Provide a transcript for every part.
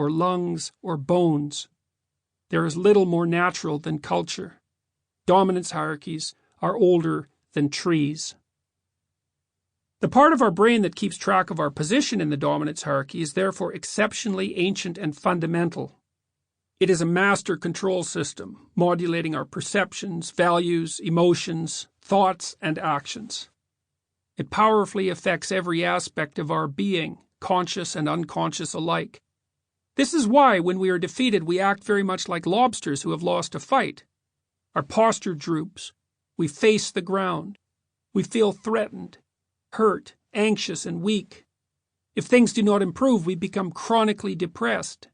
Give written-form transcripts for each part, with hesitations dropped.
or lungs or bones. There is little more natural than culture. Dominance hierarchies are older than trees. The part of our brain that keeps track of our position in the dominance hierarchy is therefore exceptionally ancient and fundamental. It is a master control system, modulating our perceptions, values, emotions, thoughts, and actions. It powerfully affects every aspect of our being, conscious and unconscious alike. This is why, when we are defeated, we act very much like lobsters who have lost a fight. Our posture droops. We face the ground. We feel threatened, hurt, anxious, and weak. If things do not improve, we become chronically depressed.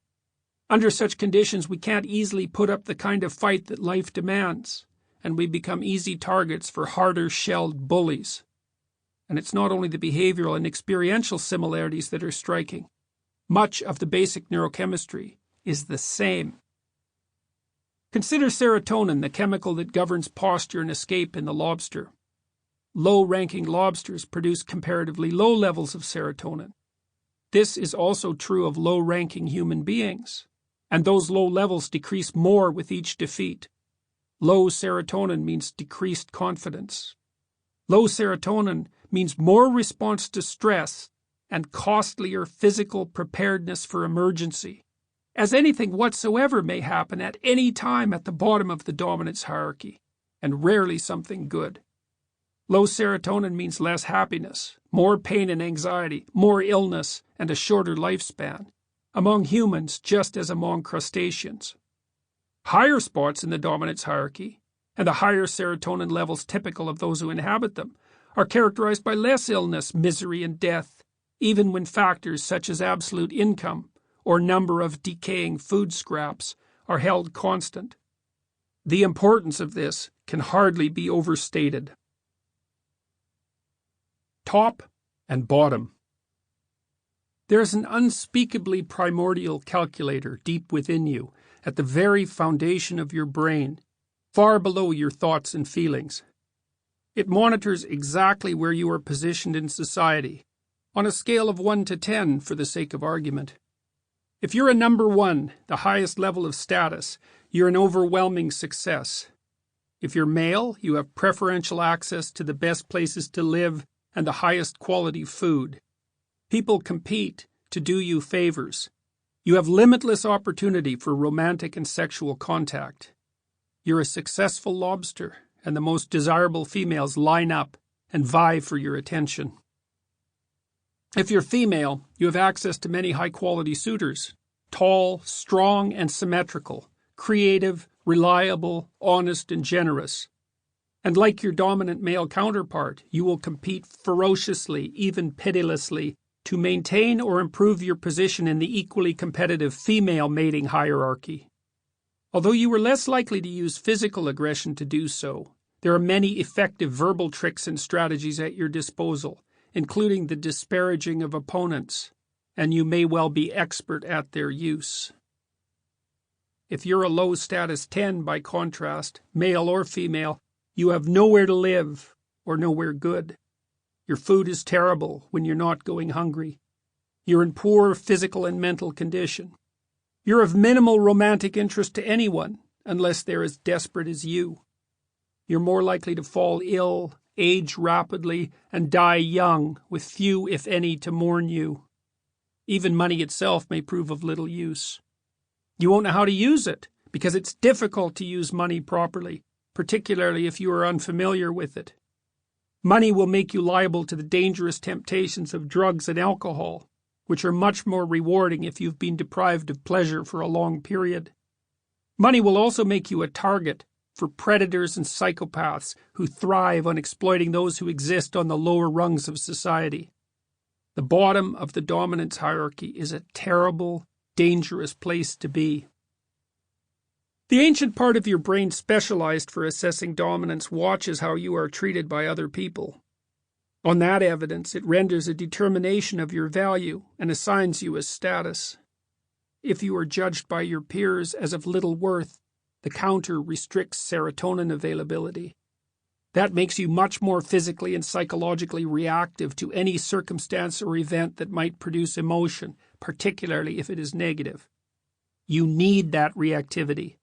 Under such conditions, we can't easily put up the kind of fight that life demands, and we become easy targets for harder-shelled bullies. And it's not only the behavioral and experiential similarities that are striking. Much of the basic neurochemistry is the same. Consider serotonin, the chemical that governs posture and escape in the lobster. Low-ranking lobsters produce comparatively low levels of serotonin. This is also true of low-ranking human beings, and those low levels decrease more with each defeat. Low serotonin means decreased confidence. Low serotonin means more response to stress and costlier physical preparedness for emergency, as anything whatsoever may happen at any time at the bottom of the dominance hierarchy, and rarely something good. Low serotonin means less happiness, more pain and anxiety, more illness, and a shorter lifespan, among humans just as among crustaceans. Higher spots in the dominance hierarchy, and the higher serotonin levels typical of those who inhabit them, are characterized by less illness, misery, and death, even when factors such as absolute income or number of decaying food scraps are held constant. The importance of this can hardly be overstated. Top and bottom. There is an unspeakably primordial calculator deep within you, at the very foundation of your brain, far below your thoughts and feelings. It monitors exactly where you are positioned in society, on a scale of 1 to 10 for the sake of argument. If you're a number 1, the highest level of status, you're an overwhelming success. If you're male, you have preferential access to the best places to live and the highest quality food. People compete to do you favors. You have limitless opportunity for romantic and sexual contact. You're a successful lobster, and the most desirable females line up and vie for your attention. If you're female, you have access to many high-quality suitors, tall, strong, and symmetrical, creative, reliable, honest, and generous. And like your dominant male counterpart, you will compete ferociously, even pitilessly, to maintain or improve your position in the equally competitive female mating hierarchy. Although you are less likely to use physical aggression to do so, there are many effective verbal tricks and strategies at your disposal, including the disparaging of opponents, and you may well be expert at their use. If you're a low status 10, by contrast, male or female, you have nowhere to live or nowhere good. Your food is terrible when you're not going hungry. You're in poor physical and mental condition. You're of minimal romantic interest to anyone unless they're as desperate as you. You're more likely to fall ill, age rapidly, and die young, with few, if any, to mourn you. Even money itself may prove of little use. You won't know how to use it, because it's difficult to use money properly, particularly if you are unfamiliar with it. Money will make you liable to the dangerous temptations of drugs and alcohol, which are much more rewarding if you've been deprived of pleasure for a long period. Money will also make you a target for predators and psychopaths who thrive on exploiting those who exist on the lower rungs of society. The bottom of the dominance hierarchy is a terrible, dangerous place to be. The ancient part of your brain specialized for assessing dominance watches how you are treated by other people. On that evidence, it renders a determination of your value and assigns you a status. If you are judged by your peers as of little worth, the counter restricts serotonin availability. That makes you much more physically and psychologically reactive to any circumstance or event that might produce emotion, particularly if it is negative. You need that reactivity.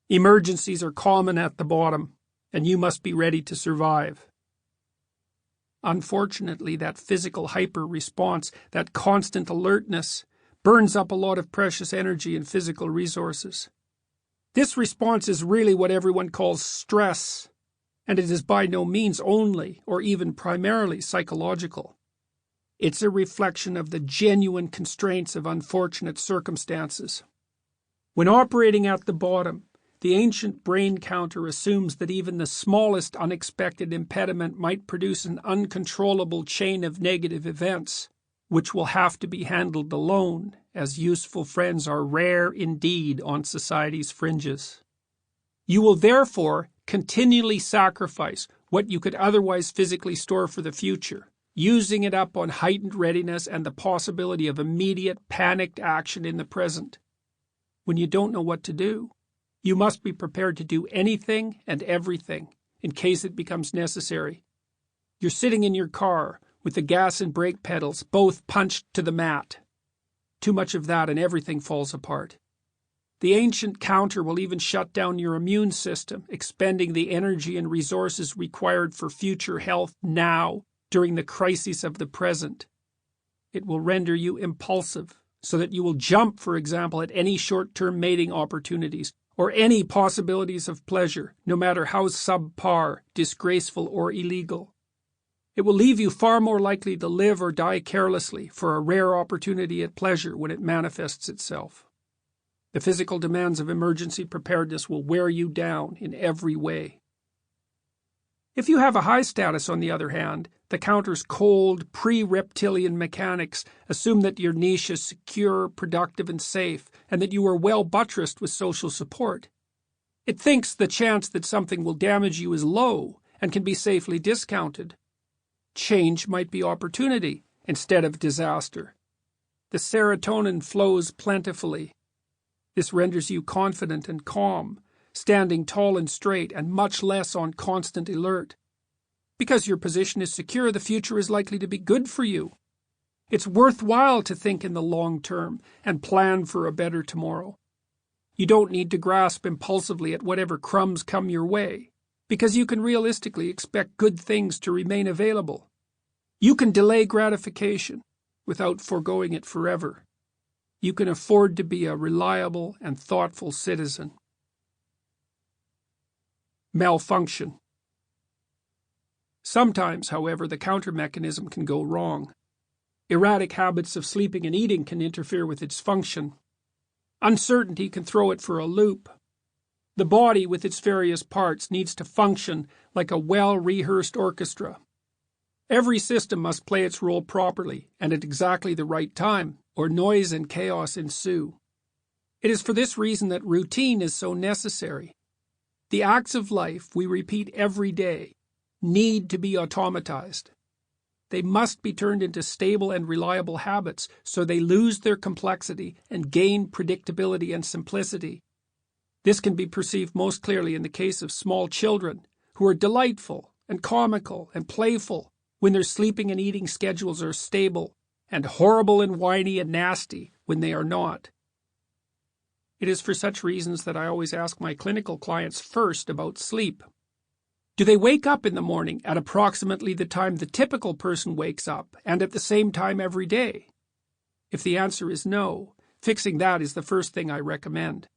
Emergencies are common at the bottom, and you must be ready to survive. Unfortunately, that physical hyper-response, that constant alertness, burns up a lot of precious energy and physical resources. This response is really what everyone calls stress, and it is by no means only or even primarily psychological. It's a reflection of the genuine constraints of unfortunate circumstances. When operating at the bottom, the ancient brain counter assumes that even the smallest unexpected impediment might produce an uncontrollable chain of negative events, which will have to be handled alone, as useful friends are rare indeed on society's fringes. You will therefore continually sacrifice what you could otherwise physically store for the future, using it up on heightened readiness and the possibility of immediate panicked action in the present. When you don't know what to do, you must be prepared to do anything and everything in case it becomes necessary. You're sitting in your car with the gas and brake pedals both punched to the mat. Too much of that and everything falls apart. The ancient counter will even shut down your immune system, expending the energy and resources required for future health now during the crises of the present. It will render you impulsive, so that you will jump, for example, at any short-term mating opportunities or any possibilities of pleasure, no matter how subpar, disgraceful, or illegal. It will leave you far more likely to live or die carelessly for a rare opportunity at pleasure when it manifests itself. The physical demands of emergency preparedness will wear you down in every way. If you have a high status, on the other hand, the counter's cold, pre-reptilian mechanics assume that your niche is secure, productive, and safe, and that you are well buttressed with social support. It thinks the chance that something will damage you is low and can be safely discounted. Change might be opportunity instead of disaster. The serotonin flows plentifully. This renders you confident and calm, standing tall and straight, and much less on constant alert. Because your position is secure, the future is likely to be good for you. It's worthwhile to think in the long term and plan for a better tomorrow. You don't need to grasp impulsively at whatever crumbs come your way, because you can realistically expect good things to remain available. You can delay gratification without foregoing it forever. You can afford to be a reliable and thoughtful citizen. Malfunction. Sometimes, however, the counter mechanism can go wrong. Erratic habits of sleeping and eating can interfere with its function. Uncertainty can throw it for a loop. The body, with its various parts, needs to function like a well-rehearsed orchestra. Every system must play its role properly and at exactly the right time, or noise and chaos ensue. It is for this reason that routine is so necessary. The acts of life we repeat every day need to be automatized. They must be turned into stable and reliable habits so they lose their complexity and gain predictability and simplicity. This can be perceived most clearly in the case of small children, who are delightful and comical and playful when their sleeping and eating schedules are stable, and horrible and whiny and nasty when they are not. It is for such reasons that I always ask my clinical clients first about sleep. Do they wake up in the morning at approximately the time the typical person wakes up and at the same time every day? If the answer is no, fixing that is the first thing I recommend.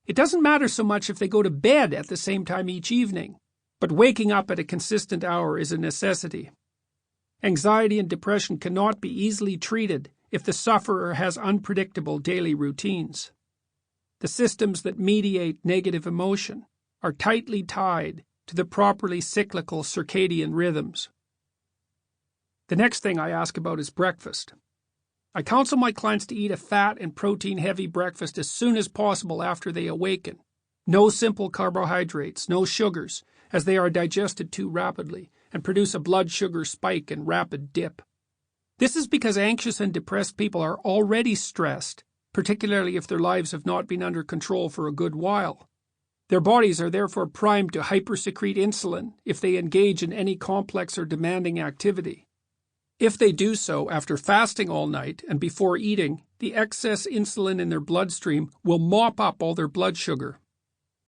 It doesn't matter so much if they go to bed at the same time each evening, but waking up at a consistent hour is a necessity. Anxiety and depression cannot be easily treated if the sufferer has unpredictable daily routines. The systems that mediate negative emotion are tightly tied to the properly cyclical circadian rhythms. The next thing I ask about is breakfast. I counsel my clients to eat a fat and protein-heavy breakfast as soon as possible after they awaken. No simple carbohydrates, no sugars, as they are digested too rapidly and produce a blood sugar spike and rapid dip. This is because anxious and depressed people are already stressed, particularly if their lives have not been under control for a good while. Their bodies are therefore primed to hypersecrete insulin if they engage in any complex or demanding activity. If they do so after fasting all night and before eating, the excess insulin in their bloodstream will mop up all their blood sugar.